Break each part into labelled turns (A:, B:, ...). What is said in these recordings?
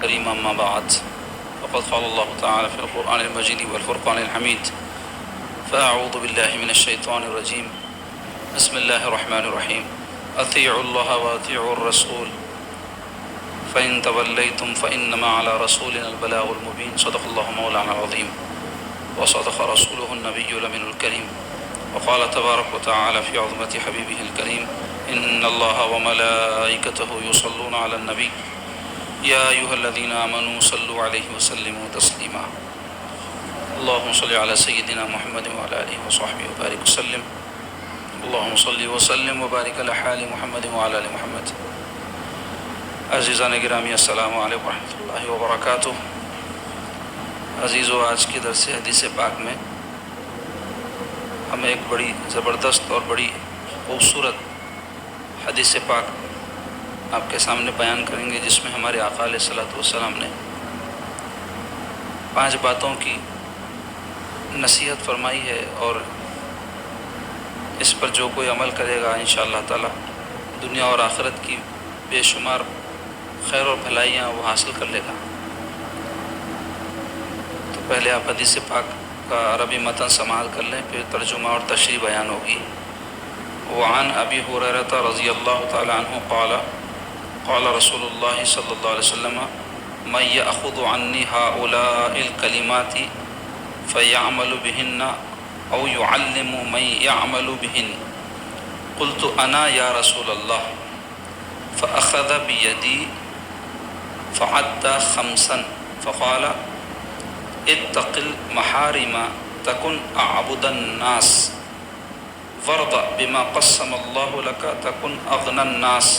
A: الكريم أما بعد فقد قال الله تعالى في القرآن المجيد والفرقان الحميد فأعوذ بالله من الشيطان الرجيم بسم الله الرحمن الرحيم أطيعوا الله وأطيعوا الرسول فإن توليتم فإنما على رسولنا البلاغ المبين صدق الله مولانا العظيم وصدق رسوله النبي الأمين الكريم وقال تبارك وتعالى في عظمة حبيبه الكريم إن الله وملائكته يصلون على النبي يا أيها الذين آمنوا صلوا عليه وسلموا تسليما اللهم صل على سيدنا محمد وعلى آله وصحبه وبارك وسلم اللهم صل وسلم وبارك على حال محمد وعلى آل محمد. عزیزان گرامی السلام علیکم ورحمۃ اللہ وبرکاتہ. عزیزو، آج کے درس حدیث پاک میں ہم ایک بڑی زبردست اور بڑی خوبصورت حدیث پاک آپ کے سامنے بیان کریں گے، جس میں ہمارے آقا علیہ الصلوۃ والسلام نے 5 باتوں کی نصیحت فرمائی ہے، اور اس پر جو کوئی عمل کرے گا انشاءاللہ تعالی دنیا اور آخرت کی بے شمار خیر اور بھلائیاں وہ حاصل کر لے گا. تو پہلے آپ حدیث پاک کا عربی متن سماعت کر لیں، پھر ترجمہ اور تشریح بیان ہوگی. وعن ابی ہریرہ رضی اللہ تعالی عنہ قال قال رسول اللہ صلی اللہ علیہ وسلم من یأخذ عنی هؤلاء الکلمات فیعمل بہن او يعلم من يعمل بهن قلت انا یا رسول اللہ فاخذ بیدی فعد 5 فقال اتق المحارم تكن اعبد الناس وارض بما قسم الله لك تكن اغنى الناس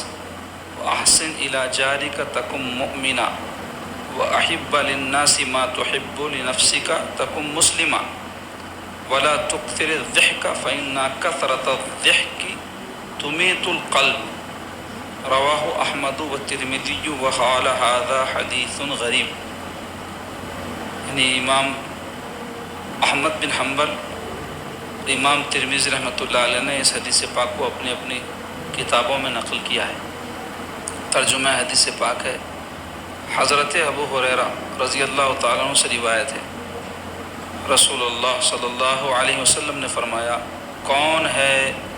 A: واحسن الى جارك تكن مؤمنا واحب للناس ما تحب لنفسك تكن مسلما ولا تكثر الضحك فإن كثرة الضحك تميت القلب رواه احمد والترمذي وقال هذا حديث غريب. یعنی امام احمد بن حنبل، امام ترمذی رحمۃ اللہ علیہ نے اس حدیث پاک کو اپنی کتابوں میں نقل کیا ہے. ترجمہ حدیث پاک ہے. حضرت ابو ہریرہ رضی اللہ تعالیٰ عنہ سے روایت ہے، رسول اللہ صلی اللہ علیہ وسلم نے فرمایا، کون ہے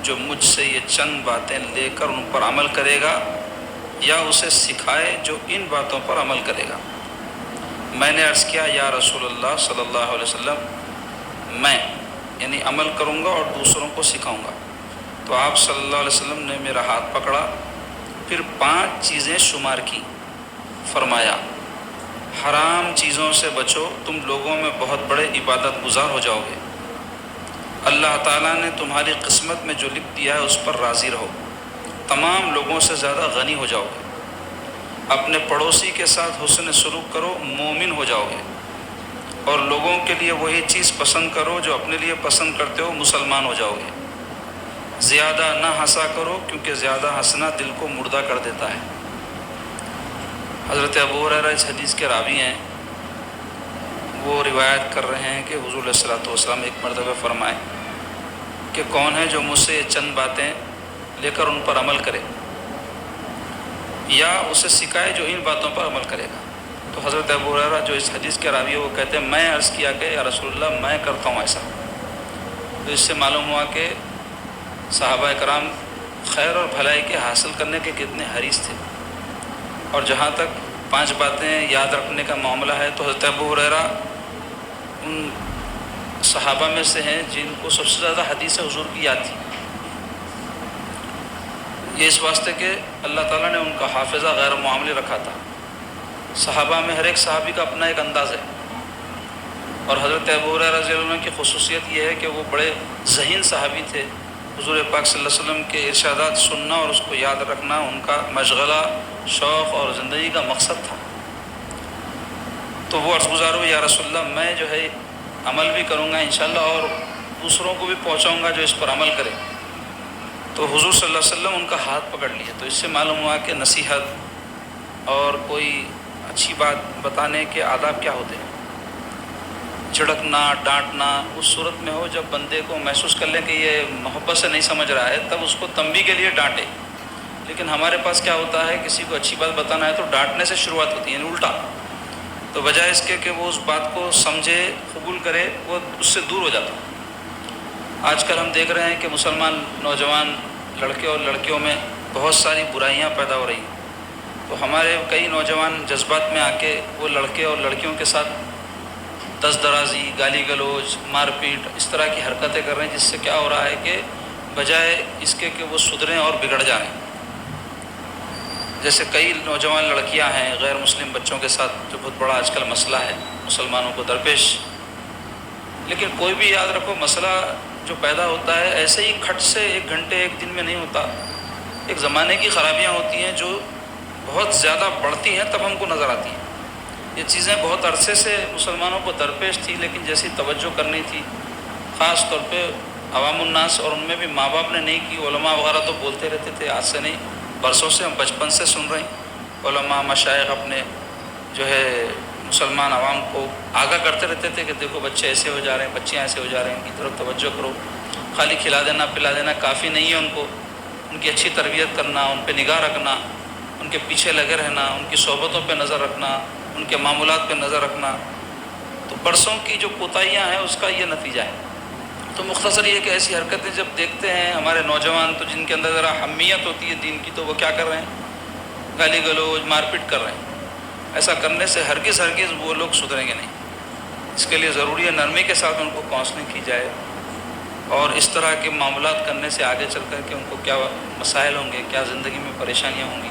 A: جو مجھ سے یہ چند باتیں لے کر ان پر عمل کرے گا یا اسے سکھائے جو ان باتوں پر عمل کرے گا. میں نے عرض کیا، یا رسول اللہ صلی اللہ علیہ وسلم، میں یعنی عمل کروں گا اور دوسروں کو سکھاؤں گا. تو آپ صلی اللہ علیہ وسلم نے میرا ہاتھ پکڑا، پھر 5 چیزیں شمار کی. فرمایا، حرام چیزوں سے بچو، تم لوگوں میں بہت بڑے عبادت گزار ہو جاؤ گے. اللہ تعالیٰ نے تمہاری قسمت میں جو لکھ دیا ہے اس پر راضی رہو، تمام لوگوں سے زیادہ غنی ہو جاؤ گے. اپنے پڑوسی کے ساتھ حسن سلوک کرو، مومن ہو جاؤ گے. اور لوگوں کے لیے وہی چیز پسند کرو جو اپنے لیے پسند کرتے ہو، مسلمان ہو جاؤ گے. زیادہ نہ ہنسا کرو، کیونکہ زیادہ ہنسنا دل کو مردہ کر دیتا ہے. حضرت ابو ہریرہ اس حدیث کے راوی ہیں. وہ روایت کر رہے ہیں کہ حضور علیہ الصلوۃ والسلام ایک مرتبہ فرمائے کہ کون ہے جو مجھ سے چند باتیں لے کر ان پر عمل کرے یا اسے سکھائے جو ان باتوں پر عمل کرے گا. تو حضرت ابو ہریرہ جو اس حدیث کے راوی ہے وہ کہتے ہیں، میں عرض کیا کہ یا رسول اللہ میں کرتا ہوں ایسا. تو اس سے معلوم ہوا کہ صحابہ کرام خیر اور بھلائی کے حاصل کرنے کے کتنے حریص تھے. اور جہاں تک 5 باتیں یاد رکھنے کا معاملہ ہے تو حضرت ابو ہریرہ ان صحابہ میں سے ہیں جن کو سب سے زیادہ حدیث حضور کی یاد تھی. یہ اس واسطے کہ اللہ تعالیٰ نے ان کا حافظہ غیر معاملی رکھا تھا. صحابہ میں ہر ایک صحابی کا اپنا ایک انداز ہے، اور حضرت ابو ہریرہ رضی اللہ عنہ کی خصوصیت یہ ہے کہ وہ بڑے ذہین صحابی تھے. حضور پاک صلی اللہ علیہ وسلم کے ارشادات سننا اور اس کو یاد رکھنا ان کا مشغلہ، شوق اور زندگی کا مقصد تھا. تو وہ عرض گزار ہو، یا رسول اللہ میں جو ہے عمل بھی کروں گا انشاءاللہ اور دوسروں کو بھی پہنچاؤں گا جو اس پر عمل کرے. تو حضور صلی اللہ علیہ وسلم ان کا ہاتھ پکڑ لیا. تو اس سے معلوم ہوا کہ نصیحت اور کوئی اچھی بات بتانے کے آداب کیا ہوتے ہیں. جھڑکنا، ڈانٹنا اس صورت میں ہو جب بندے کو محسوس کر لیں کہ یہ محبت سے نہیں سمجھ رہا ہے، تب اس کو تنبیہ کے لیے ڈانٹے. لیکن ہمارے پاس کیا ہوتا ہے، کسی کو اچھی بات بتانا ہے تو ڈانٹنے سے شروعات ہوتی ہے، یعنی الٹا. تو بجائے اس کے کہ وہ اس بات کو سمجھے، قبول کرے، وہ اس سے دور ہو جاتا. آج کل ہم دیکھ رہے ہیں کہ مسلمان نوجوان لڑکے اور لڑکیوں میں بہت ساری برائیاں پیدا ہو رہی ہیں. تو ہمارے کئی نوجوان جذبات میں آ کے وہ لڑکے اور لڑکیوں کے ساتھ دست درازی، گالی گلوچ، مار پیٹ، اس طرح کی حرکتیں کر رہے ہیں، جس سے کیا ہو رہا ہے کہ بجائے اس کے کہ وہ سدھریں اور بگڑ جائیں. جیسے کئی نوجوان لڑکیاں ہیں غیر مسلم بچوں کے ساتھ، جو بہت بڑا آج کل مسئلہ ہے مسلمانوں کو درپیش. لیکن کوئی بھی یاد رکھو، مسئلہ جو پیدا ہوتا ہے ایسے ہی کھٹ سے ایک گھنٹے ایک دن میں نہیں ہوتا. ایک زمانے کی خرابیاں ہوتی ہیں جو بہت زیادہ بڑھتی ہیں، تب ہم کو نظر آتی ہیں. یہ چیزیں بہت عرصے سے مسلمانوں کو درپیش تھی، لیکن جیسی توجہ کرنی تھی خاص طور پہ عوام الناس، اور ان میں بھی ماں باپ نے نہیں کی. علماء وغیرہ تو بولتے رہتے تھے، آج سے نہیں، برسوں سے، ہم بچپن سے سن رہے ہیں. علماء مشائخ اپنے جو ہے مسلمان عوام کو آگاہ کرتے رہتے تھے کہ دیکھو بچے ایسے ہو جا رہے ہیں، بچیاں ایسے ہو جا رہے ہیں، ان کی طرف توجہ کرو. خالی کھلا دینا پلا دینا کافی نہیں ہے، ان کو ان کی اچھی تربیت کرنا، ان پہ نگاہ رکھنا، ان کے پیچھے لگے رہنا، ان کی صحبتوں پہ نظر رکھنا، ان کے معمولات پہ نظر رکھنا. تو برسوں کی جو کوتاہیاں ہیں اس کا یہ نتیجہ ہے. تو مختصر یہ کہ ایسی حرکتیں جب دیکھتے ہیں ہمارے نوجوان، تو جن کے اندر ذرا حمیت ہوتی ہے دین کی، تو وہ کیا کر رہے ہیں، گالی گلوچ، مار پیٹ کر رہے ہیں. ایسا کرنے سے ہرگز وہ لوگ سدھریں گے نہیں. اس کے لیے ضروری ہے نرمی کے ساتھ ان کو کاؤنسلنگ کی جائے، اور اس طرح کے معاملات کرنے سے آگے چل کر کے ان کو کیا مسائل ہوں گے، کیا زندگی میں پریشانیاں ہوں گی.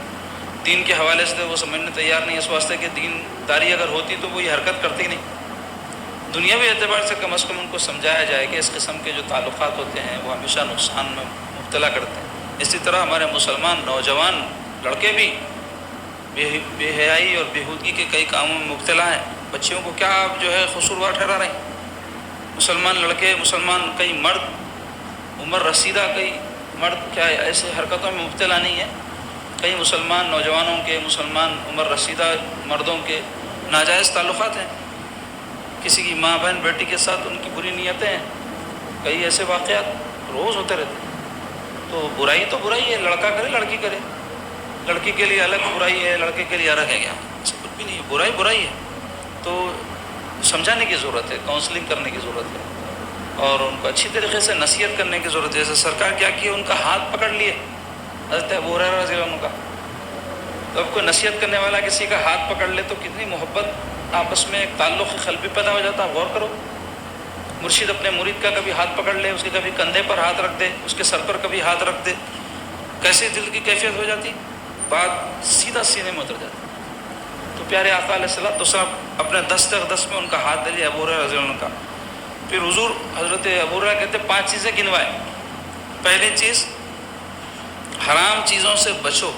A: دین کے حوالے سے وہ سمجھنے تیار نہیں، اس واسطے کہ دین داری اگر ہوتی تو وہ یہ حرکت کرتی نہیں. دنیاوی اعتبار سے کم از کم ان کو سمجھایا جائے کہ اس قسم کے جو تعلقات ہوتے ہیں وہ ہمیشہ نقصان میں مبتلا کرتے ہیں. اسی طرح ہمارے مسلمان نوجوان لڑکے بھی بے حیائی اور بےہودگی کے کئی کاموں میں مبتلا ہیں. بچیوں کو کیا آپ جو ہے قصوروار ٹھہرا رہے ہیں. مسلمان لڑکے، مسلمان کئی مرد، عمر رسیدہ کئی مرد کیا ایسے حرکتوں میں مبتلا نہیں ہیں. کئی مسلمان نوجوانوں کے، مسلمان عمر رسیدہ مردوں کے ناجائز تعلقات ہیں. کسی کی ماں بہن بیٹی کے ساتھ ان کی بری نیتیں ہیں. کئی ایسے واقعات روز ہوتے رہتے ہیں. تو برائی تو برائی ہے، لڑکا کرے لڑکی کرے، لڑکی کے لیے الگ برائی ہے، لڑکے کے لیے الگ ہے. کیا ایسا کچھ بھی نہیں ہے، برائی برائی ہے. تو سمجھانے کی ضرورت ہے، کاؤنسلنگ کرنے کی ضرورت ہے، اور ان کو اچھی طریقے سے نصیحت کرنے کی ضرورت ہے. جیسے سرکار کیا کی، ان کا ہاتھ پکڑ لیے حضرت ابو ہریرہ رضی اللہ عنہ کا. تو اب کوئی نصیحت کرنے والا کسی کا ہاتھ پکڑ لے تو کتنی محبت آپس میں ایک تعلق قلبی پیدا ہو جاتا ہے. غور کرو، مرشد اپنے مرید کا کبھی ہاتھ پکڑ لے، اس کے کبھی کندھے پر ہاتھ رکھ دے، اس کے سر پر کبھی ہاتھ رکھ دے، کیسے دل کی کیفیت ہو جاتی، بات سیدھا سینے میں اتر جاتی. تو پیارے آقا علیہ الصلوۃ والسلام اپنے دست اقدس میں ان کا ہاتھ دے لیا ابو ہریرہ رضی اللہ عنہ کا. پھر حضور حضرت ابو ہریرہ کہتے 5 چیزیں گنوائے. پہلی چیز، حرام چیزوں سے بچو.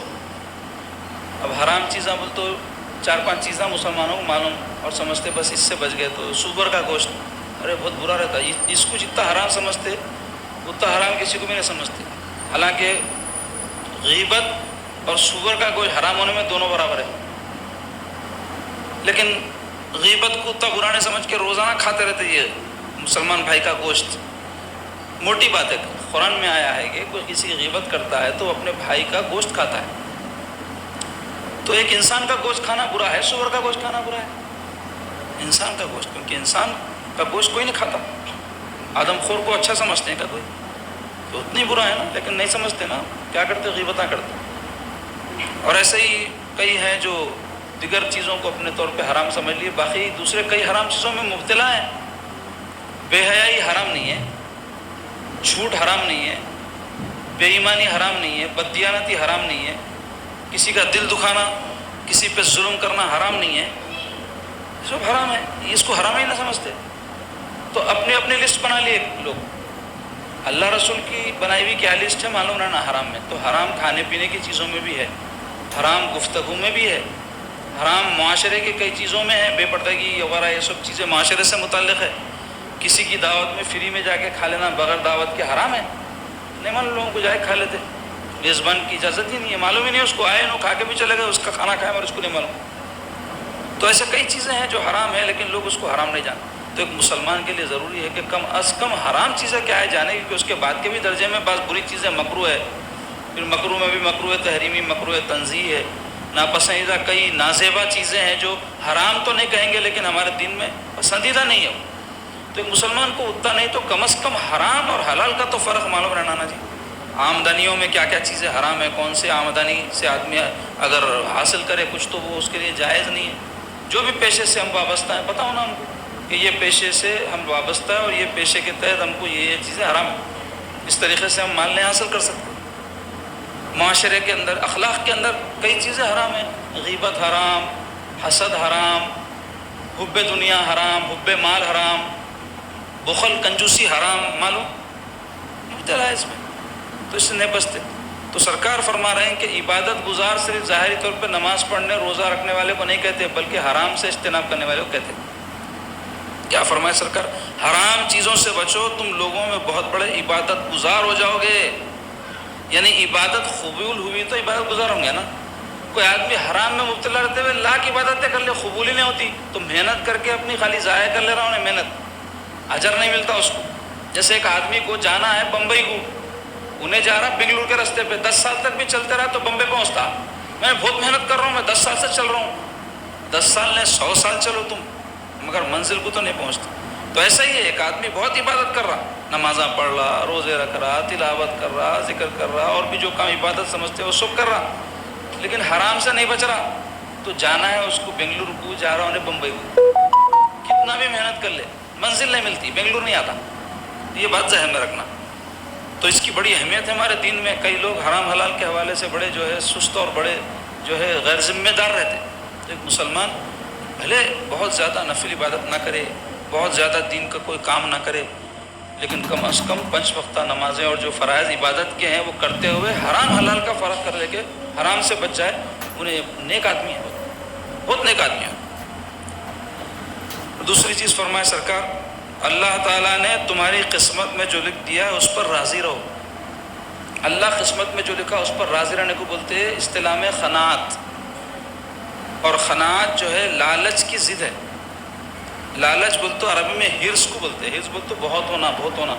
A: اب حرام چیزاں بول تو 4-5 چیزاں مسلمانوں کو معلوم اور سمجھتے بس اس سے بچ گئے. تو سور کا گوشت، ارے بہت برا رہتا ہے، اس کو جتنا حرام سمجھتے اتنا حرام کسی کو بھی نہیں سمجھتے. حالانکہ غیبت اور سور کا گوشت حرام ہونے میں دونوں برابر ہے. لیکن غیبت کو اتنا برا نہیں سمجھ کے روزانہ کھاتے رہتے. یہ مسلمان بھائی کا گوشت موٹی بات ہے. قرآن میں آیا ہے کہ کوئی کسی کی غیبت کرتا ہے تو اپنے بھائی کا گوشت کھاتا ہے. تو ایک انسان کا گوشت کھانا برا ہے، سور کا گوشت کھانا برا ہے. انسان کا گوشت، کیونکہ انسان کا گوشت کوئی نہیں کھاتا. آدم خور کو اچھا سمجھتے ہیں کیا کوئی؟ تو اتنی برا ہے نا، لیکن نہیں سمجھتے نا، کیا کرتے، غیبتیں کرتے. اور ایسے ہی کئی ہیں جو دیگر چیزوں کو اپنے طور پہ حرام سمجھ لیے، باقی دوسرے کئی حرام چیزوں میں مبتلا ہیں. بے حیائی حرام نہیں ہے، جھوٹ حرام نہیں ہے، بے ایمانی حرام نہیں ہے، بددیانتی حرام نہیں ہے، کسی کا دل دکھانا، کسی پہ ظلم کرنا حرام نہیں ہے. سب حرام ہے، اس کو حرام ہی نہ سمجھتے. تو اپنی اپنی لسٹ بنا لیے لوگ. اللہ رسول کی بنائی ہوئی کیا لسٹ ہے معلوم رہنا حرام میں. تو حرام کھانے پینے کی چیزوں میں بھی ہے، حرام گفتگو میں بھی ہے، حرام معاشرے کے کئی چیزوں میں ہے، بے پردگی وغیرہ یہ سب چیزیں معاشرے سے متعلق ہے. کسی کی دعوت میں فری میں جا کے کھا لینا بغیر دعوت کے حرام ہے. نہیں معلوم لوگوں کو جائے کھا لیتے، میزبان کی اجازت ہی نہیں ہے، معلوم ہی نہیں، اس کو آئے نو کھا کے بھی چلے گئے، اس کا کھانا کھائے اور اس کو نہیں معلوم. تو ایسے کئی چیزیں ہیں جو حرام ہے لیکن لوگ اس کو حرام نہیں جانتے. تو ایک مسلمان کے لیے ضروری ہے کہ کم از کم حرام چیزیں کیا ہے جانے کی، کہ اس کے بعد کے بھی درجے میں بعض بری چیزیں مکروہ ہے، پھر مکروہ میں بھی مکروہ تحریمی، مکروہ تنزیہ ہے، ناپسندیدہ کئی نازیبا چیزیں ہیں جو حرام تو نہیں کہیں گے لیکن ہمارے دین میں پسندیدہ نہیں ہے وہ. تو ایک مسلمان کو اتنا نہیں تو کم از کم حرام اور حلال کا تو فرق معلوم رہنا نا جی. آمدنیوں میں کیا کیا چیزیں حرام ہے، کون سے آمدنی سے آدمی اگر حاصل کرے کچھ تو وہ اس کے لیے جائز نہیں ہے. جو بھی پیشے سے ہم وابستہ ہیں پتہ ہونا ہم کو کہ یہ پیشے سے ہم وابستہ ہیں اور یہ پیشے کے تحت ہم کو یہ چیزیں حرام ہیں. اس طریقے سے ہم مال نہیں حاصل کر سکتے. معاشرے کے اندر، اخلاق کے اندر کئی چیزیں حرام ہیں، غیبت حرام، حسد حرام، حب دنیا حرام، حب مال حرام، بخل کنجوسی حرام. معلوم مبتلا ہے اس میں، تو اس سے نہیں بچتے. تو سرکار فرما رہے ہیں کہ عبادت گزار صرف ظاہری طور پہ نماز پڑھنے روزہ رکھنے والے کو نہیں کہتے بلکہ حرام سے اجتناب کرنے والے کو کہتے. کیا فرمائے سرکار؟ حرام چیزوں سے بچو، تم لوگوں میں بہت بڑے عبادت گزار ہو جاؤ گے. یعنی عبادت قبول ہوئی تو عبادت گزار ہوں گے نا. کوئی آدمی حرام میں مبتلا رہتے ہوئے لاکھ عبادتیں کر لے، قبول ہی نہیں ہوتی، تو محنت کر کے اپنی خالی ضائع کر لے رہا ہوں، محنت اجر نہیں ملتا اس کو. جیسے ایک آدمی کو جانا ہے بمبئی کو، انہیں جا رہا بنگلور کے راستے پہ، 10 سال تک بھی چلتے رہا تو بمبئی پہنچتا. میں بہت محنت کر رہا ہوں، میں 10 سال سے چل رہا ہوں. 10 سال نے 100 سال چلو تم، مگر منزل کو تو نہیں پہنچتا. تو ایسا ہی ہے، ایک آدمی بہت عبادت کر رہا، نمازاں پڑھ رہا، روزے رکھ رہا، تلاوت کر رہا، ذکر کر رہا، اور بھی جو کام عبادت سمجھتے ہیں وہ سب کر رہا، لیکن حرام سے نہیں بچ رہا. تو جانا ہے اس کو بنگلور کو، جا رہا انہیں بمبئی کو، کتنا بھی محنت کر لے منزل نہیں ملتی، بنگلور نہیں آتا. یہ بات ذہن میں رکھنا. تو اس کی بڑی اہمیت ہے ہمارے دین میں. کئی لوگ حرام حلال کے حوالے سے بڑے جو ہے سست اور بڑے جو ہے غیر ذمہ دار رہتے. ایک مسلمان بھلے بہت زیادہ نفل عبادت نہ کرے، بہت زیادہ دین کا کوئی کام نہ کرے، لیکن کم از کم 5 وقتہ نمازیں اور جو فرائض عبادت کے ہیں وہ کرتے ہوئے حرام حلال کا فرق کر لے کے حرام سے بچ جائے، انہیں نیک آدمی ہے، بہت نیک آدمی ہے. دوسری چیز فرمائے سرکار، اللہ تعالیٰ نے تمہاری قسمت میں جو لکھ دیا ہے اس پر راضی رہو. اللہ قسمت میں جو لکھا اس پر راضی رہنے کو بولتے ہیں اصطلاح میں قناعت. اور قناعت جو ہے لالچ کی ضد ہے. لالچ بول تو عربی میں ہرس کو بولتے ہیں. ہرس بول تو بہت ہونا، بہت ہونا،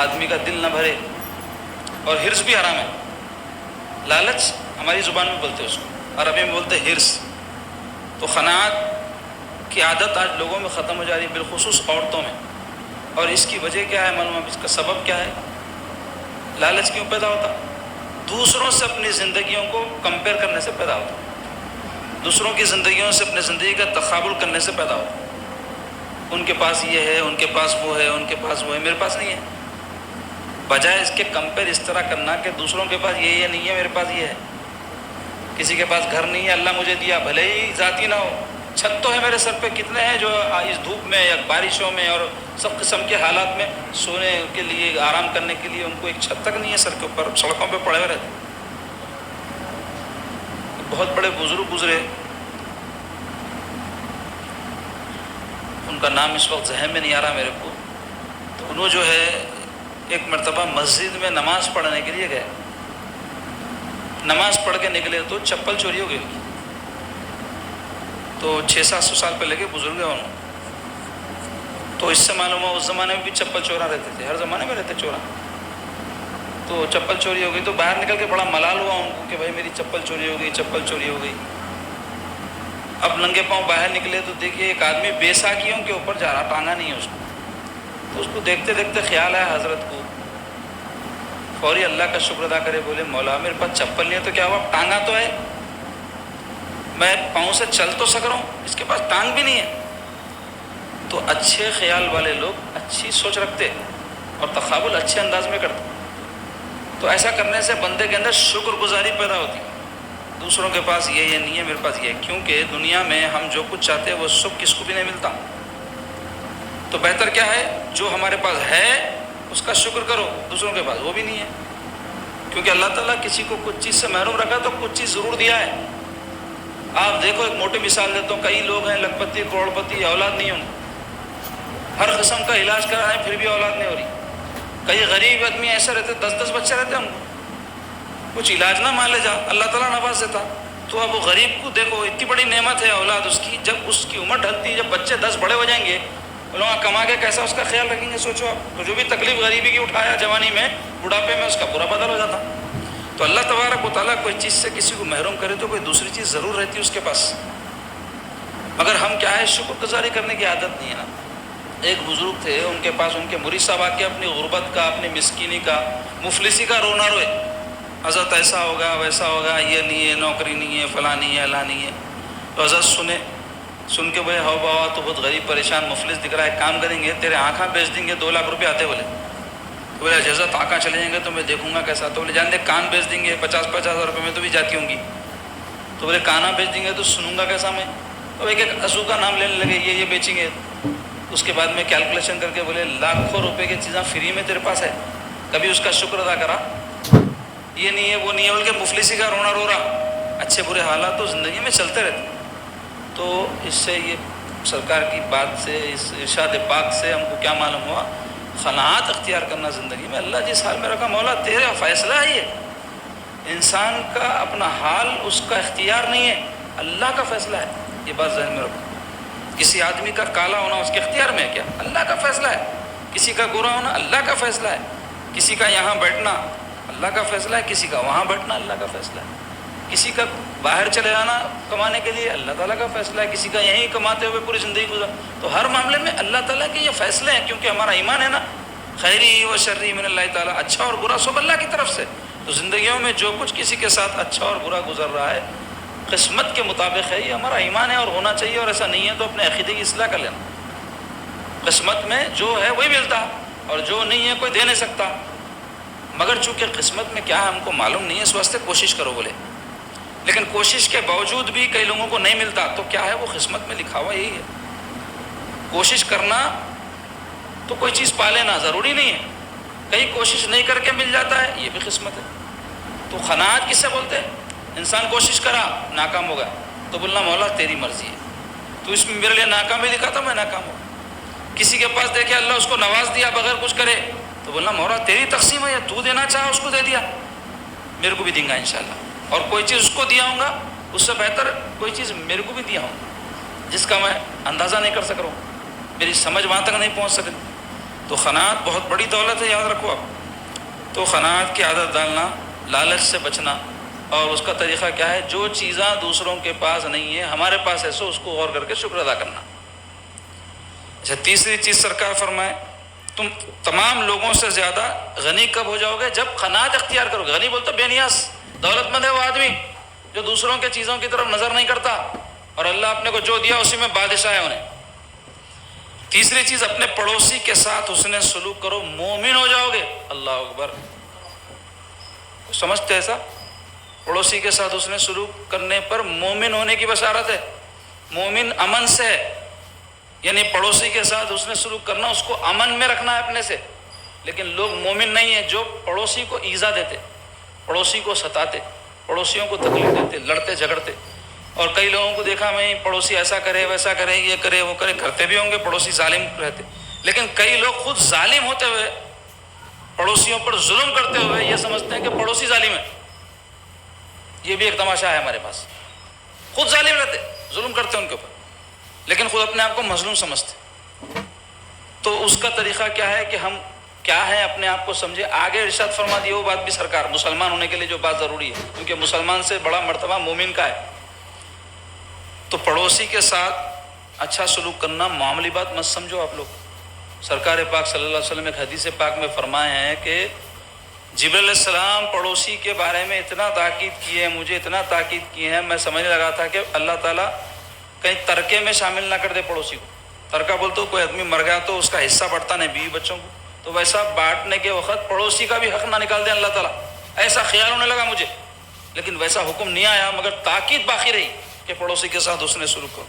A: آدمی کا دل نہ بھرے، اور ہرس بھی حرام ہے. لالچ ہماری زبان میں بولتے ہیں اس کو، عربی میں بولتے ہیں ہرس. تو قناعت کی عادت آج لوگوں میں ختم ہو جا رہی ہے، بالخصوص عورتوں میں. اور اس کی وجہ کیا ہے معلوم ہے؟ اس کا سبب کیا ہے؟ لالچ کیوں پیدا ہوتا؟ دوسروں سے اپنی زندگیوں کو کمپیئر کرنے سے پیدا ہوتا، دوسروں کی زندگیوں سے اپنے زندگی کا تقابل کرنے سے پیدا ہوتا. ان کے پاس یہ ہے، ان کے پاس وہ ہے، ان کے پاس وہ ہے، میرے پاس نہیں ہے. بجائے اس کے کمپیئر اس طرح کرنا کہ دوسروں کے پاس یہ نہیں ہے، میرے پاس یہ ہے. کسی کے پاس گھر نہیں ہے، اللہ مجھے دیا، بھلے ہی ذاتی نہ ہو، چھت تو ہے میرے سر پہ. کتنے ہیں جو اس دھوپ میں یا بارشوں میں اور سب قسم کے حالات میں سونے کے لیے، آرام کرنے کے لیے ان کو ایک چھت تک نہیں ہے سر کے اوپر، سڑکوں پہ پڑے ہوئے رہتے. بہت بڑے بزرگ گزرے، ان کا نام اس وقت ذہن میں نہیں آ رہا میرے کو. تو انہوں جو ہے ایک مرتبہ مسجد میں نماز پڑھنے کے لیے گئے. نماز پڑھ کے نکلے تو چپل چوری ہو گئی. تو 600-700 سال پہلے کے بزرگ ہیں انہوں. تو اس سے معلوم ہوا اس زمانے میں بھی چپل چورا رہتے تھے، ہر زمانے میں رہتے چورا. تو چپل چوری ہو گئی تو باہر نکل کے بڑا ملال ہوا ان کو کہ بھائی میری چپل چوری ہو گئی، چپل چوری ہو گئی. اب ننگے پاؤں باہر نکلے تو دیکھیے ایک آدمی بے ساکیوں کے اوپر جا رہا، ٹانگا نہیں ہے اس کو. تو اس کو دیکھتے دیکھتے خیال آیا حضرت کو، فوری اللہ کا شکر ادا کرے، بولے مولا میرے پاس چپل نہیں ہے تو کیا ہوا، ٹانگا تو ہے، میں پاؤں سے چل تو سک رہا ہوں، اس کے پاس ٹانگ بھی نہیں ہے. تو اچھے خیال والے لوگ اچھی سوچ رکھتے اور تقابل اچھے انداز میں کرتے. تو ایسا کرنے سے بندے کے اندر شکر گزاری پیدا ہوتی. دوسروں کے پاس یہ نہیں ہے، میرے پاس یہ ہے. کیونکہ دنیا میں ہم جو کچھ چاہتے ہیں وہ سب کس کو بھی نہیں ملتا. تو بہتر کیا ہے، جو ہمارے پاس ہے اس کا شکر کرو، دوسروں کے پاس وہ بھی نہیں ہے. کیونکہ اللہ تعالیٰ کسی کو کچھ چیز سے محروم رکھا تو کچھ چیز ضرور دیا ہے. آپ دیکھو، ایک موٹی مثال دیتا ہوں، کئی لوگ ہیں لکھ پتی کروڑ پتی، اولاد نہیں ہوں، ہر قسم کا علاج کرائیں پھر بھی اولاد نہیں ہو رہی. کئی غریب آدمی ایسے رہتے 10-10 بچے رہتے ہیں، ان کو کچھ علاج نہ مان لے جا، اللہ تعالیٰ نواز دیتا. تو اب وہ غریب کو دیکھو، اتنی بڑی نعمت ہے اولاد اس کی، جب اس کی عمر ڈھلتی ہے، جب بچے 10 بڑے ہو جائیں گے، لوگ کما کے کیسا اس کا خیال رکھیں گے؟ سوچو آپ. تو جو بھی تکلیف غریبی کی اٹھایا جوانی میں، بڑھاپے میں اس کا برا بدل ہو جاتا. تو اللہ تبارک و تعالیٰ کوئی چیز سے کسی کو محروم کرے تو کوئی دوسری چیز ضرور رہتی ہے اس کے پاس، مگر ہم کیا ہے شکر گزاری کرنے کی عادت نہیں ہے نا۔ ایک بزرگ تھے، ان کے پاس ان کے مرید صاحب آ کے اپنی غربت کا، اپنی مسکینی کا، مفلسی کا رونا روئے، حضرت ایسا ہوگا ویسا ہوگا، یہ نہیں ہے، نوکری نہیں ہے، فلاں نہیں ہے، اللہ نہیں ہے۔ تو حضرت سن کے بولے ہو بابا تو بہت غریب پریشان مفلس دکھ رہا ہے، کام کریں گے تیرے آنکھاں بیچ دیں گے 2 لاکھ روپے آتے بولے۔ تو بولے حضرت آنکھاں چلے جائیں گے تو میں دیکھوں گا کیسا؟ تو بولے جان دے کان بیچ دیں گے 50-50 ہزار روپے میں تو بھی جاتی ہوں گی۔ تو بولے کانا بیچ دیں گے تو سنوں گا کیسا میں؟ تو ایک ایک عضو کا نام لینے لگے، یہ بیچیں گے۔ اس کے بعد میں کیلکولیشن کر کے بولے لاکھوں روپے کی چیزیں فری میں تیرے پاس ہے، کبھی اس کا شکر ادا کرا؟ یہ نہیں ہے وہ نہیں ہے، بلکہ مفلسی کا رونا رو رہا۔ اچھے برے حالات تو زندگی میں چلتے رہتے۔ تو اس سے یہ سرکار کی بات سے، اس ارشاد پاک سے ہم کو کیا معلوم ہوا؟ قناعت اختیار کرنا زندگی میں۔ اللہ جس حال میں رکھا مولا تیرا فیصلہ ہے، یہ انسان کا اپنا حال اس کا اختیار نہیں ہے، اللہ کا فیصلہ ہے۔ یہ بات ذہن میں رکھو۔ کسی آدمی کا کالا ہونا اس کے اختیار میں ہے کیا؟ اللہ کا فیصلہ ہے۔ کسی کا گورا ہونا اللہ کا فیصلہ ہے۔ کسی کا یہاں بیٹھنا اللہ کا فیصلہ ہے، کسی کا وہاں بیٹھنا اللہ کا فیصلہ ہے۔ کسی کا باہر چلے جانا کمانے کے لیے اللہ تعالیٰ کا فیصلہ ہے، کسی کا یہیں کماتے ہوئے پوری زندگی گزار۔ تو ہر معاملے میں اللہ تعالیٰ کے یہ فیصلے ہیں، کیونکہ ہمارا ایمان ہے نا، خیری و شرری من اللہ تعالیٰ، اچھا اور برا سب اللہ کی طرف سے۔ تو زندگیوں میں جو کچھ کسی کے ساتھ اچھا اور برا گزر رہا ہے قسمت کے مطابق ہے، یہ ہمارا ایمان ہے اور ہونا چاہیے، اور ایسا نہیں ہے تو اپنے عقیدے کی اصلاح کر لینا۔ قسمت میں جو ہے وہی ملتا، اور جو نہیں ہے کوئی دے نہیں سکتا، مگر چونکہ قسمت میں کیا ہے ہم کو معلوم نہیں ہے، اس واسطے کوشش کرو بولے۔ لیکن کوشش کے باوجود بھی کئی لوگوں کو نہیں ملتا، تو کیا ہے وہ قسمت میں لکھا ہوا یہی ہے۔ کوشش کرنا تو کوئی چیز پا لینا ضروری نہیں ہے، کہیں کوشش نہیں کر کے مل جاتا ہے، یہ بھی قسمت ہے۔ تو قناعت کس سے بولتے ہیں؟ انسان کوشش کرا ناکام ہو گیا تو بولنا مولا تیری مرضی ہے، تو اس میں میرے لیے ناکامی لکھا تھا میں ناکام ہوں۔ کسی کے پاس دیکھے اللہ اس کو نواز دیا بغیر کچھ کرے تو بولنا مولا تیری تقسیم ہے، یا تو دینا چاہا اس کو دے دیا، میرے کو بھی دیں گا انشاءاللہ۔ اور کوئی چیز اس کو دیا ہوں گا اس سے بہتر کوئی چیز میرے کو بھی دیا ہوں جس کا میں اندازہ نہیں کر سک رہا ہوں، میری سمجھ وہاں تک نہیں پہنچ سکتی۔ تو قناعت بہت بڑی دولت ہے، یاد رکھو آپ۔ تو قناعت کی عادت ڈالنا، لالچ سے بچنا، اور اس کا طریقہ کیا ہے؟ جو چیزاں دوسروں کے پاس نہیں ہے ہمارے پاس ہے، سو اس کو غور کر کے شکر ادا کرنا۔ اچھا، تیسری چیز سرکار فرمائے تم تمام لوگوں سے زیادہ غنی کب ہو جاؤ گے؟ جب قناعت اختیار کرو گے۔ غنی بولتے بے نیاز، دولت مند ہے وہ آدمی جو دوسروں کے چیزوں کی طرف نظر نہیں کرتا، اور اللہ اپنے کو جو دیا اسی میں بادشاہ ہے انہیں۔ تیسری چیز، اپنے پڑوسی کے ساتھ حسن سلوک کرو، مومن ہو جاؤ گے۔ اللہ اکبر، سمجھتے ایسا؟ پڑوسی کے ساتھ حسن سلوک کرنے پر مومن ہونے کی بشارت ہے۔ مومن امن سے ہے، یعنی پڑوسی کے ساتھ حسن سلوک کرنا، اس کو امن میں رکھنا ہے اپنے سے۔ لیکن لوگ مومن نہیں ہیں جو پڑوسی کو ایذا دیتے، پڑوسی کو ستاتے، پڑوسیوں کو تکلیف دیتے، لڑتے جھگڑتے۔ اور کئی لوگوں کو دیکھا میں، پڑوسی ایسا کرے ویسا کرے، یہ کرے وہ کرے، کرتے بھی ہوں گے، پڑوسی ظالم رہتے، لیکن کئی لوگ خود ظالم ہوتے ہوئے پڑوسیوں پر ظلم کرتے ہوئے یہ سمجھتے ہیں کہ پڑوسی ظالم ہے۔ یہ بھی ایک تماشا ہے ہمارے پاس، خود ظالم رہتے، ظلم کرتے ان کے اوپر، لیکن خود اپنے آپ کو مظلوم سمجھتے۔ تو اس کا طریقہ کیا ہے کہ ہم کیا ہے اپنے آپ کو سمجھے۔ آگے ارشاد فرما دی وہ بات بھی سرکار، مسلمان ہونے کے لیے جو بات ضروری ہے، کیونکہ مسلمان سے بڑا مرتبہ مومن کا ہے۔ تو پڑوسی کے ساتھ اچھا سلوک کرنا معاملی بات مت سمجھو آپ لوگ۔ سرکار پاک صلی اللہ علیہ وسلم ایک حدیث پاک میں فرمائے ہیں کہ جبریل علیہ السلام پڑوسی کے بارے میں اتنا تاکید کیے ہیں، مجھے اتنا تاکید کیے ہیں، میں سمجھنے لگا تھا کہ اللہ تعالیٰ کہیں ترکے میں شامل نہ کر دے پڑوسی کو۔ ترکہ بولتے ہو کوئی آدمی مر گیا تو اس کا حصہ بڑھتا نہیں بیوی بچوں کو، تو ویسا بانٹنے کے وقت پڑوسی کا بھی حق نہ نکال دیں اللہ تعالیٰ، ایسا خیال ہونے لگا مجھے۔ لیکن ویسا حکم نہیں آیا، مگر تاکید باقی رہی کہ پڑوسی کے ساتھ حسن سلوک کرو۔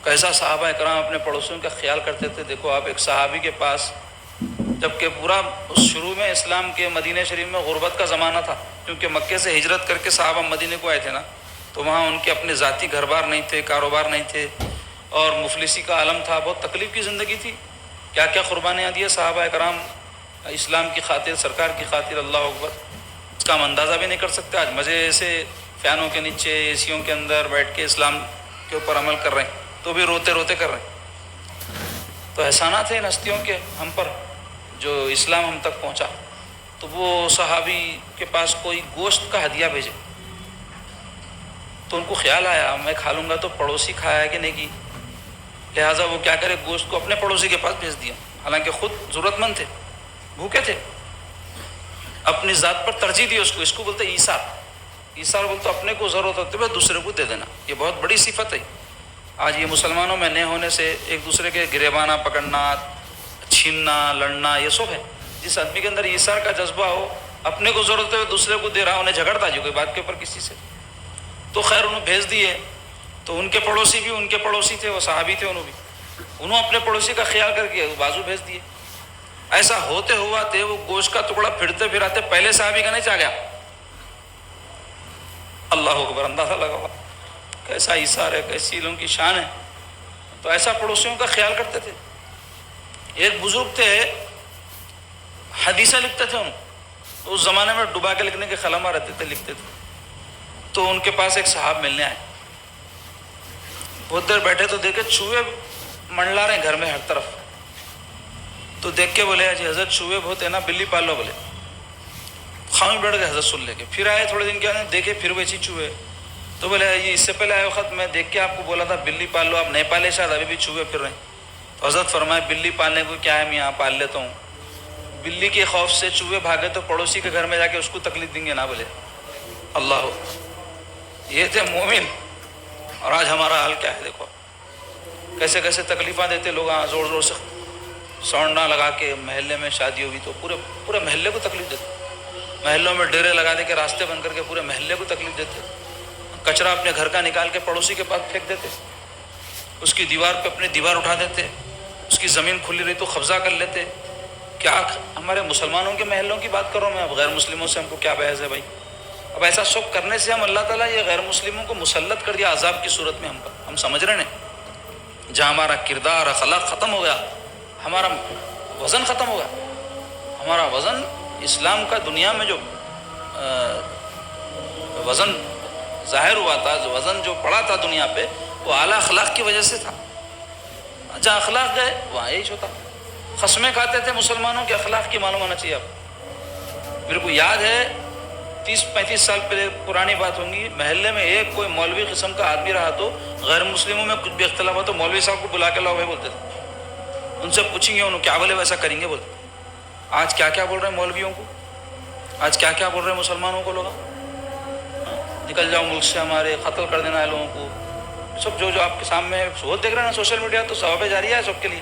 A: کیسا صحابہ کرام اپنے پڑوسیوں کا خیال کرتے تھے۔ دیکھو آپ، ایک صحابی کے پاس جبکہ پورا شروع میں اسلام کے مدینہ شریف میں غربت کا زمانہ تھا، کیونکہ مکے سے ہجرت کر کے صحابہ مدینے کو آئے تھے نا، تو وہاں ان کے اپنے ذاتی گھر بار نہیں تھے، کاروبار نہیں تھے، اور مفلسی کا عالم تھا، بہت تکلیف کی زندگی تھی۔ کیا کیا قربانیاں دی صحابہ کرام اسلام کی خاطر، سرکار کی خاطر، اللہ اکبر، اس کا ہم اندازہ بھی نہیں کر سکتے۔ آج مزے سے فینوں کے نیچے، اے سیوں کے اندر بیٹھ کے اسلام کے اوپر عمل کر رہے ہیں، تو بھی روتے روتے کر رہے ہیں۔ تو احسانات ہیں ان ہستیوں کے ہم پر جو اسلام ہم تک پہنچا۔ تو وہ صحابی کے پاس کوئی گوشت کا ہدیہ بھیجے، تو ان کو خیال آیا میں کھا لوں گا تو پڑوسی کھایا ہے کہ نہیں کی، لہٰذا وہ کیا کرے، گوشت کو اپنے پڑوسی کے پاس بھیج دیا، حالانکہ خود ضرورت مند تھے، بھوکے تھے، اپنی ذات پر ترجیح دی اس کو بولتے ایثار۔ ایثار بولتے اپنے کو ضرورت ہوتے ہوئے دوسرے کو دے دینا، یہ بہت بڑی صفت ہے۔ آج یہ مسلمانوں میں نئے ہونے سے ایک دوسرے کے گریبانہ پکڑنا، چھیننا، لڑنا، یہ سب ہے۔ جس آدمی کے اندر ایثار کا جذبہ ہو، اپنے کو ضرورت ہے دوسرے کو دے رہا، انہیں جھگڑتا جو کوئی بات کے اوپر کسی سے، تو خیر انہوں بھیج دیے۔ تو ان کے پڑوسی بھی ان کے پڑوسی تھے، وہ صحابی تھے، انہوں اپنے پڑوسی کا خیال کر کے بازو بھیج دیے۔ ایسا ہوتے ہوا تھے وہ گوشت کا ٹکڑا پھرتے پھراتے پہلے صحابی کا نہیں چاہ گیا۔ اللہ اکبر، اندازہ لگا ہوا کیسا ایثار ہے، کیسی ان کی شان ہے۔ تو ایسا پڑوسیوں کا خیال کرتے تھے۔ ایک بزرگ تھے، حدیثیں لکھتے تھے، اس زمانے میں ڈبا کے لکھنے کے خلما رہتے تھے، لکھتے تھے۔ تو ان کے پاس ایک صاحب ملنے آئے، بہت دیر بیٹھے تو دیکھے چوہے منڈلا رہے ہیں گھر میں ہر طرف، تو دیکھ کے بولے جی حضرت چوہے بہت ہے نا، بلی پال لو۔ بولے خاموش بیٹھ گئے، حضرت سن لے کے پھر آئے، تھوڑے دن کے بعد دیکھے پھر ویسی چوہے، تو بولے یہ اس سے پہلے آئے وقت میں دیکھ کے آپ کو بولا تھا بلی پال لو، آپ نہیں پالے، شاید ابھی بھی چوہے پھر رہے ہیں۔ تو حضرت فرمائے بلی پالنے کو کیا ہے، میں یہاں پال لیتا ہوں، بلی کے خوف سے چوہے بھاگے تو پڑوسی کے گھر میں جا کے اس کو تکلیف دیں گے نا۔ بولے اللہ، یہ تھے مومن، اور آج ہمارا حال کیا ہے، دیکھو کیسے کیسے تکلیفیں دیتے لوگ، زور زور سے سونڈنا لگا کے، محلے میں شادی ہوگی تو پورے محلے کو تکلیف دیتے، محلوں میں ڈیرے لگا دے کے راستے بند کر کے پورے محلے کو تکلیف دیتے، کچرا اپنے گھر کا نکال کے پڑوسی کے پاس پھینک دیتے، اس کی دیوار پہ اپنی دیوار اٹھا دیتے، اس کی زمین کھلی رہی تو قبضہ کر لیتے۔ کیا ہمارے مسلمانوں کے محلوں کی بات کروں میں، اب غیر مسلموں سے ہم کو کیا بحث ہے بھائی؟ اب ایسا سب کرنے سے ہم اللہ تعالیٰ یہ غیر مسلموں کو مسلط کر دیا عذاب کی صورت میں، ہم سمجھ رہے ہیں جہاں ہمارا کردار اخلاق ختم ہو گیا، ہمارا وزن ختم ہو گیا، ہمارا وزن اسلام کا دنیا میں جو وزن ظاہر ہوا تھا، جو وزن جو پڑا تھا دنیا پہ، وہ اعلیٰ اخلاق کی وجہ سے تھا۔ جہاں اخلاق گئے وہاں یہی ہوتا۔ قسمیں کھاتے تھے مسلمانوں کے، اخلاق کی معلوم ہونا چاہیے۔ اب میرے کو یاد ہے 30-35 سال پہلے پرانی بات ہوں گی، محلے میں ایک کوئی مولوی قسم کا آدمی رہا تو غیر مسلموں میں کچھ بھی اختلاف ہو تو مولوی صاحب کو بلا کے لاؤ بھائی بولتے تھے، ان سے پوچھیں گے انہوں کیا بولے ویسا کریں گے بولتے۔ آج کیا کیا بول رہے ہیں مولویوں کو، آج کیا کیا بول رہے ہیں مسلمانوں کو، لوگ نکل جاؤ ملک سے، ہمارے قتل کر دینا ہے لوگوں کو، سب جو آپ کے سامنے بہت دیکھ رہے ہیں نا سوشل میڈیا، تو ثواب جاریہ ہے سب کے لیے،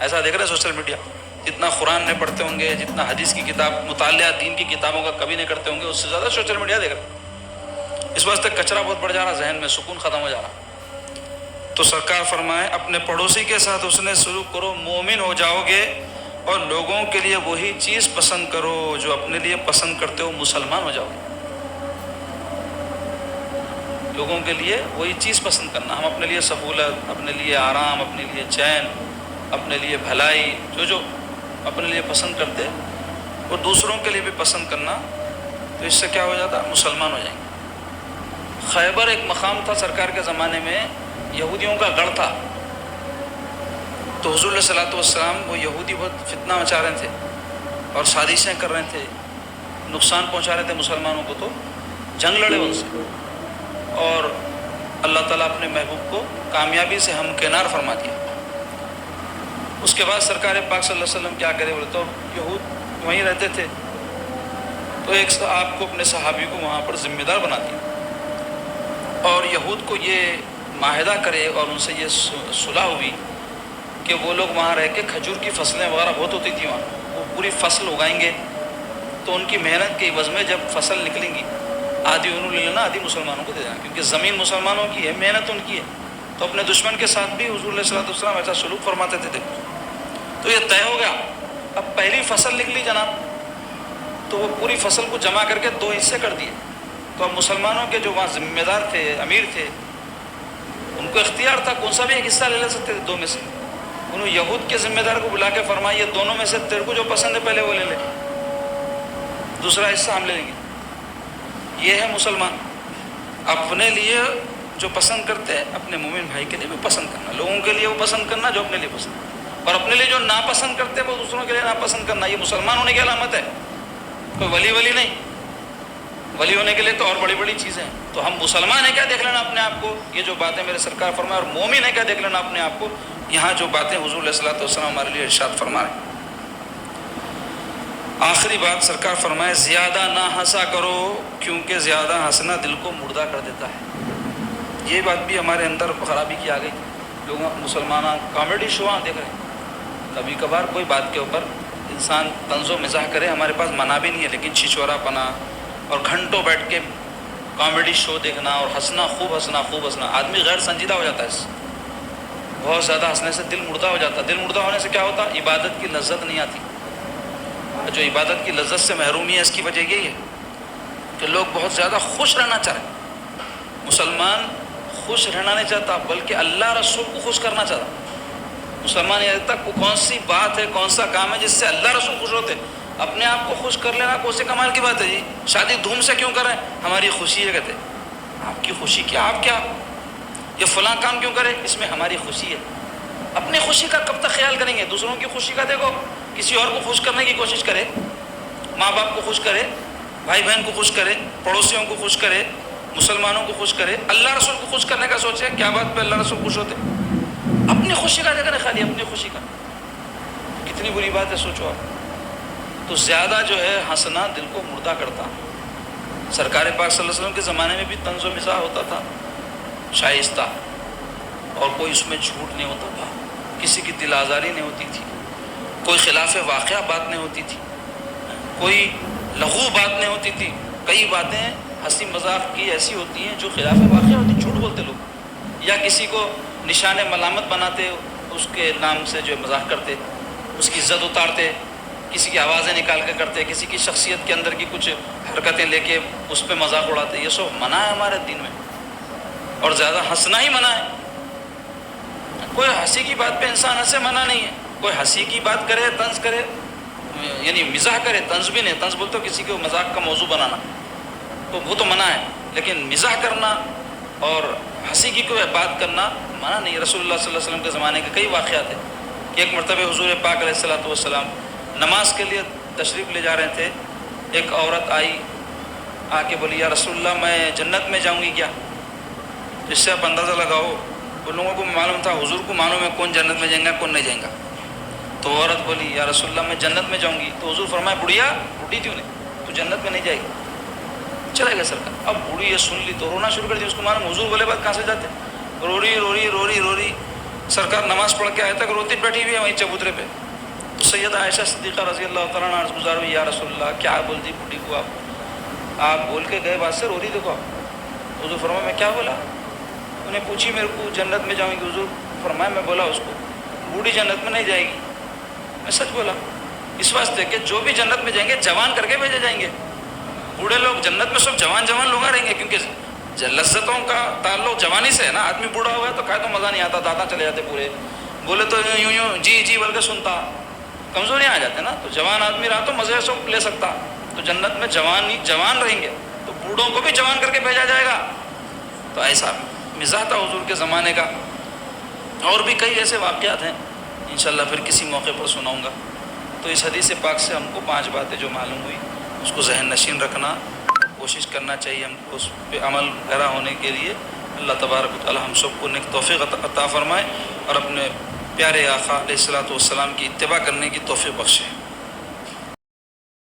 A: ایسا دیکھ رہے ہیں سوشل میڈیا۔ جتنا قرآن نہیں پڑھتے ہوں گے، جتنا حدیث کی کتاب مطالعہ دین کی کتابوں کا کبھی نہیں کرتے ہوں گے، اس سے زیادہ سوشل میڈیا دیکھ رہے ہیں۔ اس واسطے کچرا بہت بڑھ جا رہا، ذہن میں سکون ختم ہو جا رہا۔ تو سرکار فرمائے اپنے پڑوسی کے ساتھ اس نے سلوک کرو، مومن ہو جاؤ گے، اور لوگوں کے لیے وہی چیز پسند کرو جو اپنے لیے پسند کرتے ہو، مسلمان ہو جاؤ گے۔ لوگوں کے لیے وہی چیز پسند کرنا، ہم اپنے لیے سہولت، اپنے لیے آرام، اپنے لیے چین، اپنے لیے بھلائی، جو اپنے لیے پسند کرتے وہ دوسروں کے لیے بھی پسند کرنا، تو اس سے کیا ہو جاتا، مسلمان ہو جائیں گے۔ خیبر ایک مقام تھا سرکار کے زمانے میں، یہودیوں کا گڑھ تھا، تو حضور علیہ الصلوۃ والسلام وہ یہودی بہت فتنہ مچا رہے تھے اور سازشیں کر رہے تھے، نقصان پہنچا رہے تھے مسلمانوں کو، تو جنگ لڑے ان سے، اور اللہ تعالیٰ اپنے محبوب کو کامیابی سے ہمکنار فرما دیا۔ اس کے بعد سرکار پاک صلی اللہ علیہ وسلم کیا کرے بولے، تو یہود وہیں رہتے تھے، تو ایک آپ کو اپنے صحابی کو وہاں پر ذمہ دار بنا دیا، اور یہود کو یہ معاہدہ کرے اور ان سے یہ صلح ہوئی کہ وہ لوگ وہاں رہ کے کھجور کی فصلیں وغیرہ بہت ہوتی تھیں وہاں، وہ پوری فصل اگائیں گے، تو ان کی محنت کے عوض میں جب فصل نکلیں گی آدھی انہوں لے لینا، آدھی مسلمانوں کو دے دینا، کیونکہ زمین مسلمانوں کی ہے، محنت ان کی ہے۔ تو اپنے دشمن کے ساتھ بھی حضور علیہ الصلوۃ والسلام ایسا سلوک فرماتے تھے۔ دیکھو تو یہ طے ہو گیا، اب پہلی فصل نکلی جناب، تو وہ پوری فصل کو جمع کر کے 2 حصے کر دیے۔ تو اب مسلمانوں کے جو وہاں ذمہ دار تھے، امیر تھے، ان کو اختیار تھا کون سا بھی ایک حصہ لے سکتے تھے 2 میں سے۔ انہوں یہود کے ذمہ دار کو بلا کے فرمایا یہ دونوں میں سے تیرے کو جو پسند ہے پہلے وہ لے لے، دوسرا حصہ ہم لے لیں گے۔ یہ ہے مسلمان، اپنے لیے جو پسند کرتے ہیں اپنے مومن بھائی کے لیے بھی پسند کرنا، لوگوں کے لیے وہ پسند کرنا جو اپنے لیے پسند، اور اپنے لیے جو ناپسند کرتے ہیں وہ دوسروں کے لیے ناپسند کرنا، یہ مسلمان ہونے کی علامت ہے۔ کوئی ولی نہیں، ولی ہونے کے لیے تو اور بڑی بڑی چیزیں ہیں. تو ہم مسلمان ہیں کیا دیکھ لینا اپنے آپ کو، یہ جو باتیں میرے سرکار فرمائے، اور مومن ہے کیا دیکھ لینا اپنے آپ کو، یہاں جو باتیں حضور علیہ الصلوۃ والسلام ہمارے لیے ارشاد فرما رہے ہیں. آخری بات سرکار فرمائے زیادہ نہ ہنسا کرو، کیونکہ زیادہ ہنسنا دل کو مردہ کر دیتا ہے. یہ بات بھی ہمارے اندر خرابی کی آ گئی. لوگ مسلمان کامیڈی شو دیکھ رہے ہیں، کبھی کبھار کوئی بات کے اوپر انسان طنز و مزاح کرے، ہمارے پاس منع بھی نہیں ہے، لیکن چھچورا پنا اور گھنٹوں بیٹھ کے کامیڈی شو دیکھنا اور ہنسنا، خوب ہنسنا، آدمی غیر سنجیدہ ہو جاتا ہے. اس سے بہت زیادہ ہنسنے سے دل مردہ ہو جاتا ہے. دل مردہ ہونے سے کیا ہوتا ہے؟ عبادت کی لذت نہیں آتی. جو عبادت کی لذت سے محرومی ہے، اس کی وجہ یہی ہے کہ لوگ بہت زیادہ خوش رہنا چاہ رہے ہیں. مسلمان خوش رہنا نہیں چاہتا، بلکہ اللہ رسول کو خوش کرنا چاہتا. مسلمان یہ تک کون سی بات ہے، کون سا کام ہے جس سے اللہ رسول خوش ہوتے؟ اپنے آپ کو خوش کر لینا کون سے کمال کی بات ہے جی؟ شادی دھوم سے کیوں کریں؟ ہماری خوشی ہے. کہتے آپ کی خوشی کیا؟ آپ کیا یہ فلاں کام کیوں کرے؟ اس میں ہماری خوشی ہے. اپنی خوشی کا کب تک خیال کریں گے؟ دوسروں کی خوشی کا دیکھو، کسی اور کو خوش کرنے کی کوشش کرے، ماں باپ کو خوش کرے، بھائی بہن کو خوش کرے، پڑوسیوں کو خوش کرے، مسلمانوں کو خوش کرے. اللہ رسول کو خوش کرنے کا سوچے، کیا بات پہ اللہ رسول خوش ہوتے؟ اپنی خوشی کا دیکھیں خالی اپنی خوشی کا. کتنی بری بات ہے، سوچو آپ. تو زیادہ جو ہے ہنسنا دل کو مردہ کرتا. سرکار پاک صلی اللہ علیہ وسلم کے زمانے میں بھی طنز و مزاح ہوتا تھا، شائستہ، اور کوئی اس میں جھوٹ نہیں ہوتا تھا، کسی کی دل آزاری نہیں ہوتی تھی، کوئی خلاف واقعہ بات نہیں ہوتی تھی، کوئی لغو بات نہیں ہوتی تھی. کئی باتیں ہنسی مذاق کی ایسی ہوتی ہیں جو خلاف واقعہ ہوتی، جھوٹ بولتے لوگ، یا کسی کو نشان ملامت بناتے، اس کے نام سے جو مذاق کرتے، اس کی عزت اتارتے، کسی کی آوازیں نکال کے کرتے، کسی کی شخصیت کے اندر کی کچھ حرکتیں لے کے اس پہ مذاق اڑاتے. یہ سب منع ہے ہمارے دین میں، اور زیادہ ہنسنا ہی منع ہے. کوئی ہنسی کی بات پہ انسان ہنسے منع نہیں ہے. کوئی ہنسی کی بات کرے، طنز کرے، یعنی مزاح کرے، طنز بھی نہیں. طنز بولتے کسی کو مذاق کا موضوع بنانا، تو وہ تو منع ہے، لیکن مزاح کرنا اور ہنسی کی کوئی بات کرنا منع نہیں. رسول اللہ صلی اللہ علیہ وسلم کے زمانے کے کئی واقعات ہیں. ایک مرتبہ حضور پاک علیہ الصلوۃ والسلام نماز کے لیے تشریف لے جا رہے تھے. ایک عورت آئی، آ کے بولی یا رسول اللہ میں جنت میں جاؤں گی کیا؟ جس سے آپ اندازہ لگاؤ ان لوگوں کو معلوم تھا، حضور کو معلوم ہے کون جنت میں جائیں گا کون نہیں جائیں گا. تو عورت بولی یا رسول اللہ میں جنت میں جاؤں گی. تو حضور فرمائے بڑھیا، بوڑھی تھی انہیں، تو جنت میں نہیں جائے گی. چلے گئے سرکار. اب بوڑھی یہ سن لی تو رونا شروع کر دی. اس کو معلوم حضور بولے بات کہاں سے جاتے، رو رہی. سرکار نماز پڑھ کے آئے تک روتی بیٹھی ہوئی ہے وہیں چبوترے پہ. تو سیدہ عائشہ صدیقہ رضی اللہ تعالیٰ عنہ عرض گزار ہوئی یا رسول اللہ کیا بولتی بوڑھی کو؟ آپ بول کے گئے بات سے رو رہی، دیکھو آپ. حضور فرمایا میں کیا بولا؟ انہیں پوچھی میرے کو جنت میں جاؤں گی. حضور فرمایا میں بولا اس کو بوڑھی جنت میں نہیں جائے گی. میں سچ بولا، اس واسطے کہ جو بھی جنت میں جائیں گے جوان کر کے بھیجے جائیں گے. بوڑھے لوگ جنت میں سب جوان لوگ رہیں گے، کیونکہ لذتوں کا تعلق جوانی سے ہے نا. آدمی بوڑھا ہوا ہے تو کھائے تو مزہ نہیں آتا، دادا چلے جاتے پورے، بولے تو یوں جی بول کے سنتا، کمزوریاں آ جاتے نا. تو جوان آدمی رہا تو مزے سب لے سکتا. تو جنت میں جوان رہیں گے، تو بوڑھوں کو بھی جوان کر کے بھیجا جائے گا. تو ایسا مزاح تھا حضور کے زمانے کا. اور بھی کئی ایسے واقعات ہیں، انشاءاللہ پھر کسی موقع پر سناؤں گا. تو اس حدیث پاک سے ہم کو 5 باتیں جو معلوم ہوئی اس کو ذہن نشین رکھنا، کوشش کرنا چاہیے ہم کو اس پہ عمل پیرا ہونے کے لیے. اللہ تبارک و تعالی ہم سب کو نیک توفیق عطا فرمائے اور اپنے پیارے آقا علیہ الصلوۃ والسلام کی اتباع کرنے کی توفیق بخشے.